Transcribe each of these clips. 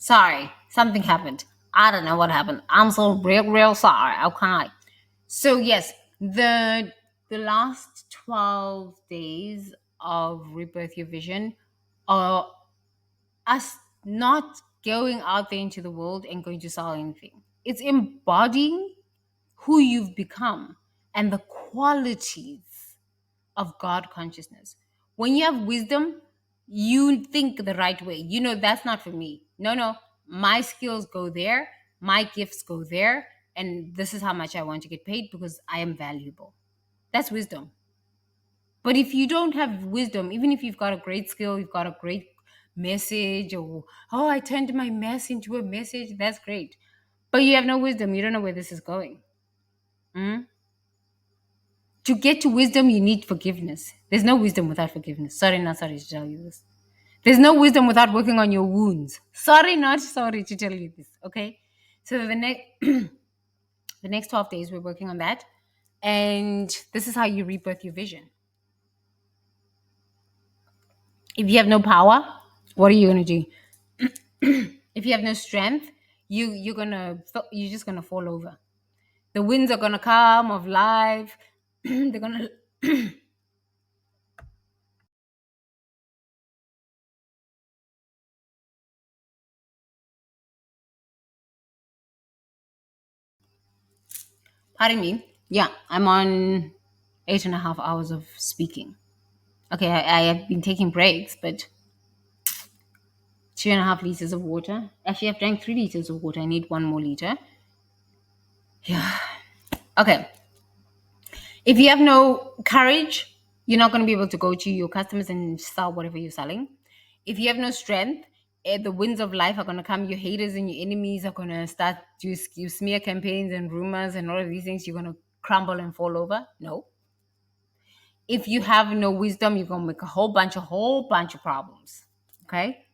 Sorry, something happened. I don't know what happened. I'm so real sorry. Okay. So yes, the last 12 days of Rebirth Your Vision are us not going out there into the world and going to sell anything. It's embodying who you've become and the qualities of God consciousness. When you have wisdom, you think the right way. You know, that's not for me. No, no. My skills go there, my gifts go there, and this is how much I want to get paid because I am valuable. That's wisdom. But if you don't have wisdom, even if you've got a great skill, you've got a great message, or, oh, I turned my mess into a message, that's great. But you have no wisdom, you don't know where this is going. Mm? To get to wisdom, you need forgiveness. There's no wisdom without forgiveness. Sorry, not sorry to tell you this. There's no wisdom without working on your wounds. Sorry, not sorry to tell you this. Okay. So the next the next 12 days we're working on that. And this is how you rebirth your vision. If you have no power, what are you gonna do? If you have no strength, you're just gonna fall over. The winds are gonna come of life. They're gonna pardon me. Yeah, I'm on 8.5 hours of speaking. Okay, I have been taking breaks, but 2.5 liters of water. Actually, I've drank 3 liters of water. I need 1 more liter. Yeah. Okay. If you have no courage, you're not going to be able to go to your customers and sell whatever you're selling. If you have no strength, the winds of life are going to come. Your haters and your enemies are going to start to smear campaigns and rumors and all of these things. You're going to crumble and fall over. No. If you have no wisdom, you're going to make a whole bunch of problems. Okay.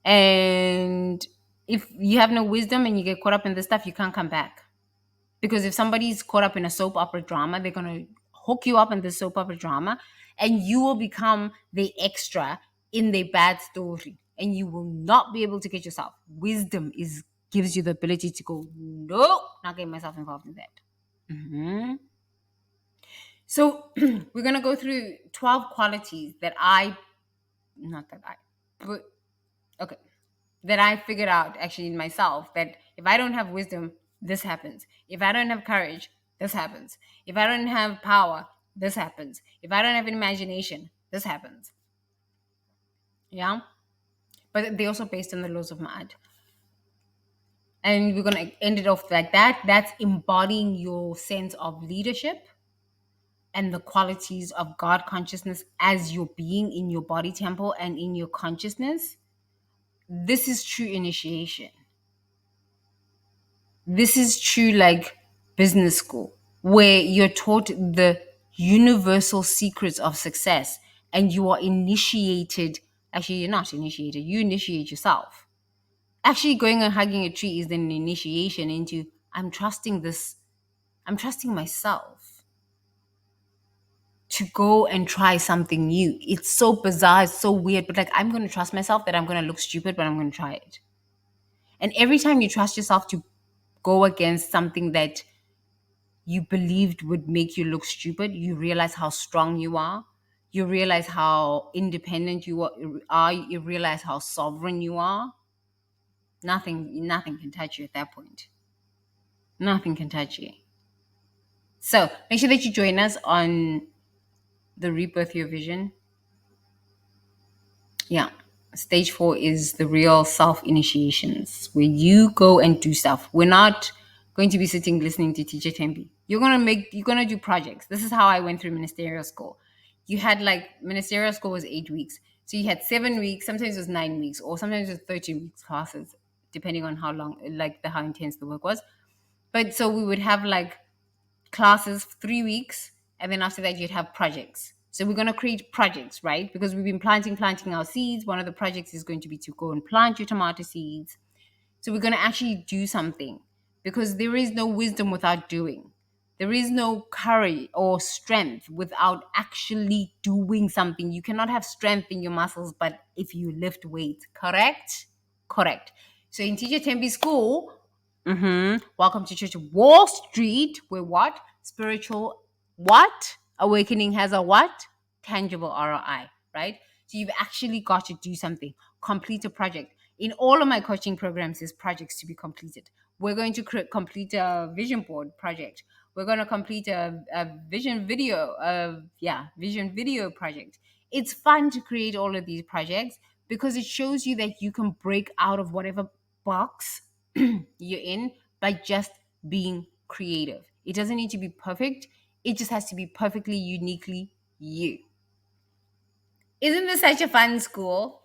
And if you have no wisdom and you get caught up in this stuff, you can't come back. Because if somebody's caught up in a soap opera drama, they're going to hook you up in the soap opera drama and you will become the extra in their bad story and you will not be able to get yourself. Wisdom gives you the ability to go, no, not getting myself involved in that. Mhm. So we're going to go through 12 qualities not that I, but okay, that I figured out actually in myself that if I don't have wisdom, this happens. If I don't have courage, this happens. If I don't have power, this happens. If I don't have an imagination, this happens. Yeah. But they're also based on the laws of Ma'at. And we're going to end it off like that. That's embodying your sense of leadership and the qualities of God consciousness as your being in your body temple and in your consciousness. This is true initiation. This is true like business school where you're taught the universal secrets of success and you are initiated. Actually, you're not initiated, you initiate yourself. Actually, going and hugging a tree is then an initiation into I'm trusting this, I'm trusting myself to go and try something new. It's so bizarre, it's so weird, but like I'm going to trust myself that I'm going to look stupid, but I'm going to try it. And every time you trust yourself to go against something that you believed would make you look stupid, you realize how strong you are. You realize how independent are. You realize how sovereign you are. Nothing can touch you at that point. Nothing can touch you. So make sure that you join us on the Rebirth Your Vision. Yeah. Stage 4 is the real self-initiations where you go and do stuff. We're not going to be sitting listening to teacher Tembi. You're gonna do projects. This is how I went through ministerial school. You had like ministerial school was 8 weeks. So you had 7 weeks, sometimes it was 9 weeks, or sometimes it was 13 weeks classes, depending on how long, like how intense the work was. But so we would have like classes 3 weeks, and then after that you'd have projects. So we're going to create projects, right? Because we've been planting our seeds. One of the projects is going to be to go and plant your tomato seeds. So we're going to actually do something, because there is no wisdom without doing. There is no courage or strength without actually doing something. You cannot have strength in your muscles, but if you lift weights, correct? Correct. So in Teacher Tembi School, welcome to Church of Wall Street, where what? Spiritual what? Awakening has a what? Tangible ROI, right? So you've actually got to do something, complete a project. In all of my coaching programs, there's projects to be completed. We're going to complete a vision board project. We're going to complete a vision video, vision video project. It's fun to create all of these projects because it shows you that you can break out of whatever box you're in by just being creative. It doesn't need to be perfect. It just has to be perfectly, uniquely you. Isn't this such a fun school?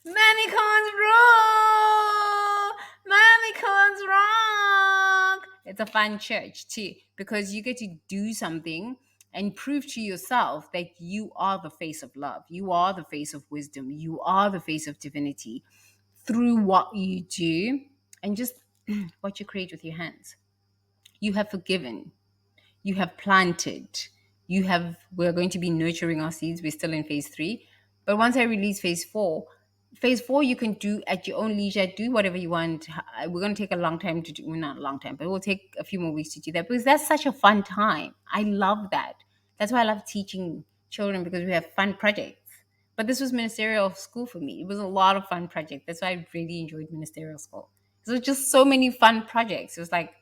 Mamicons rule! Mamicons rock! It's a fun church too because you get to do something and prove to yourself that you are the face of love. You are the face of wisdom. You are the face of divinity through what you do and just what you create with your hands. You have forgiven. You have planted. We're going to be nurturing our seeds. We're still in phase 3. But once I release phase four you can do at your own leisure, do whatever you want. We're going to take a long time to do, well, not a long time, but we'll take a few more weeks to do that because that's such a fun time. I love that. That's why I love teaching children, because we have fun projects. But this was ministerial school for me. It was a lot of fun projects. That's why I really enjoyed ministerial school. So it was just so many fun projects. It was like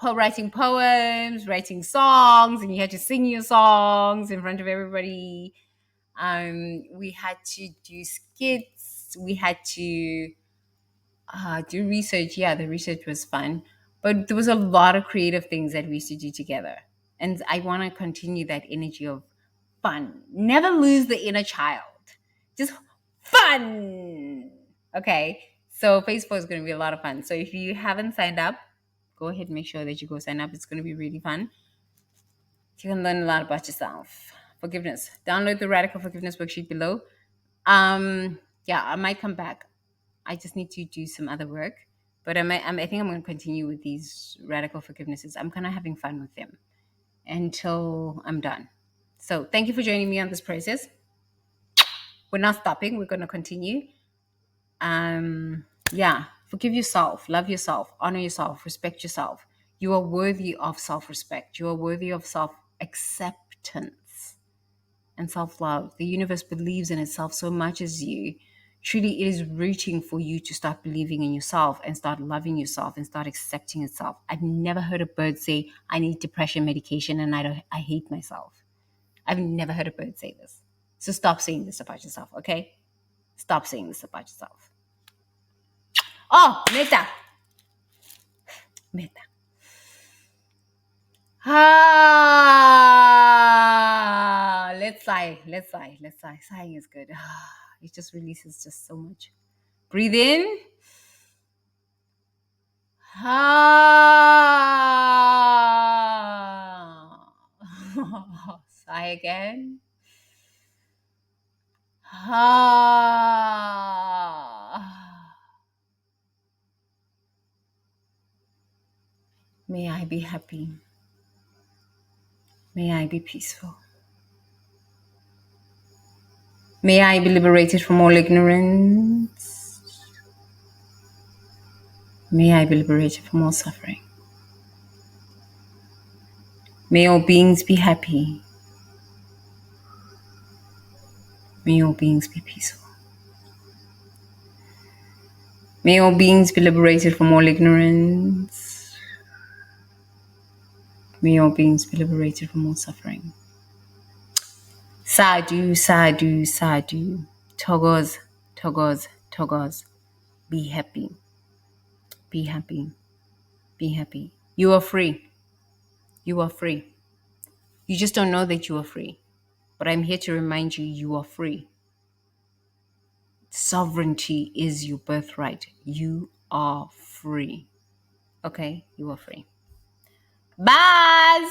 writing poems, writing songs, and you had to sing your songs in front of everybody. We had to do skits. We had to do research. Yeah, the research was fun. But there was a lot of creative things that we used to do together. And I want to continue that energy of fun. Never lose the inner child. Just fun. Okay. So phase 4 is going to be a lot of fun. So if you haven't signed up, go ahead and make sure that you go sign up. It's going to be really fun. You can learn a lot about yourself. Forgiveness. Download the Radical Forgiveness worksheet below. I might come back. I just need to do some other work. But I think I'm going to continue with these Radical Forgivenesses. I'm kind of having fun with them until I'm done. So thank you for joining me on this process. We're not stopping. We're going to continue. Forgive yourself, love yourself, honor yourself, respect yourself. You are worthy of self-respect. You are worthy of self-acceptance and self-love. The universe believes in itself so much as you. Truly, it is reaching for you to start believing in yourself and start loving yourself and start accepting yourself. I've never heard a bird say, I need depression medication and I hate myself. I've never heard a bird say this. So stop saying this about yourself, okay? Stop saying this about yourself. Oh, meta. Let's sigh. Sighing is good. It just releases just so much. Breathe in. Sigh again. May I be happy. May I be peaceful. May I be liberated from all ignorance. May I be liberated from all suffering. May all beings be happy. May all beings be peaceful. May all beings be liberated from all ignorance. May all beings be liberated from all suffering. Sadhu, sadhu, sadhu. Toggles, toggles, toggles. Be happy. Be happy. Be happy. You are free. You are free. You just don't know that you are free. But I'm here to remind you, you are free. Sovereignty is your birthright. You are free. Okay? You are free. Bye!